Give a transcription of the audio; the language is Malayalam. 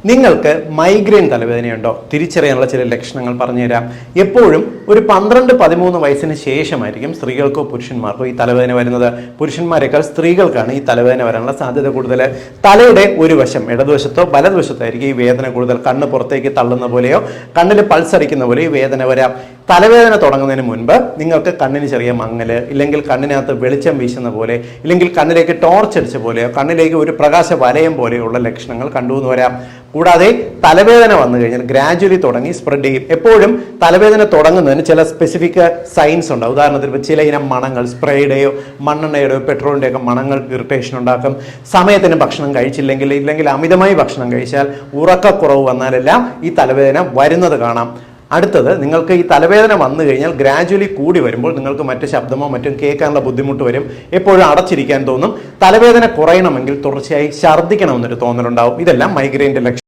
നിങ്ങൾക്ക് മൈഗ്രെയിൻ തലവേദനയുണ്ടോ? തിരിച്ചറിയാനുള്ള ചില ലക്ഷണങ്ങൾ പറഞ്ഞുതരാം. എപ്പോഴും ഒരു 12-13 വയസ്സിന് ശേഷമായിരിക്കും സ്ത്രീകൾക്കോ പുരുഷന്മാർക്കോ ഈ തലവേദന വരുന്നത്. പുരുഷന്മാരെക്കാൾ സ്ത്രീകൾക്കാണ് ഈ തലവേദന വരാനുള്ള സാധ്യത കൂടുതൽ. തലയുടെ ഒരു വശം, ഇടതുവശത്തോ വലതുവശത്തോ ആയിരിക്കും ഈ വേദന കൂടുതൽ. കണ്ണ് പുറത്തേക്ക് തള്ളുന്ന പോലെയോ കണ്ണിൽ പൾസ് അടിക്കുന്ന പോലെയോ ഈ വേദന വരാം. തലവേദന തുടങ്ങുന്നതിന് മുൻപ് നിങ്ങൾക്ക് കണ്ണിന് ചെറിയ മങ്ങല്, ഇല്ലെങ്കിൽ കണ്ണിനകത്ത് വെളിച്ചം വീശുന്ന പോലെ, ഇല്ലെങ്കിൽ കണ്ണിലേക്ക് ടോർച്ച് അടിച്ച പോലെയോ കണ്ണിലേക്ക് ഒരു പ്രകാശ വലയം പോലെയുള്ള ലക്ഷണങ്ങൾ കണ്ടുവന്ന് വരാം. കൂടാതെ തലവേദന വന്നു കഴിഞ്ഞാൽ ഗ്രാജുവലി തുടങ്ങി സ്പ്രെഡ് ചെയ്യും. എപ്പോഴും തലവേദന തുടങ്ങുന്നതിന് ചില സ്പെസിഫിക് സൈൻസ് ഉണ്ട്. ഉദാഹരണത്തിന് ചില ഇനം മണങ്ങൾ, സ്പ്രേയുടെയോ മണ്ണെണ്ണയുടെയോ പെട്രോളിൻ്റെയോ ഒക്കെ മണങ്ങൾ ഇറിറ്റേഷൻ ഉണ്ടാക്കും. സമയത്തിന് ഭക്ഷണം കഴിച്ചില്ലെങ്കിൽ, ഇല്ലെങ്കിൽ അമിതമായി ഭക്ഷണം കഴിച്ചാൽ, ഉറക്കക്കുറവ് വന്നാലെല്ലാം ഈ തലവേദന വരുന്നത് കാണാം. അടുത്തത്, നിങ്ങൾക്ക് ഈ തലവേദന വന്നു കഴിഞ്ഞാൽ ഗ്രാജുവലി കൂടി വരുമ്പോൾ നിങ്ങൾക്ക് മറ്റ് ശബ്ദമോ മറ്റും കേൾക്കാനുള്ള ബുദ്ധിമുട്ട് വരും. എപ്പോഴും അടച്ചിരിക്കാൻ തോന്നും. തലവേദന കുറയണമെങ്കിൽ തുടർച്ചയായി ഛർദ്ദിക്കണമെന്നൊരു തോന്നലുണ്ടാവും. ഇതെല്ലാം മൈഗ്രെയിൻ്റെ ലക്ഷണം.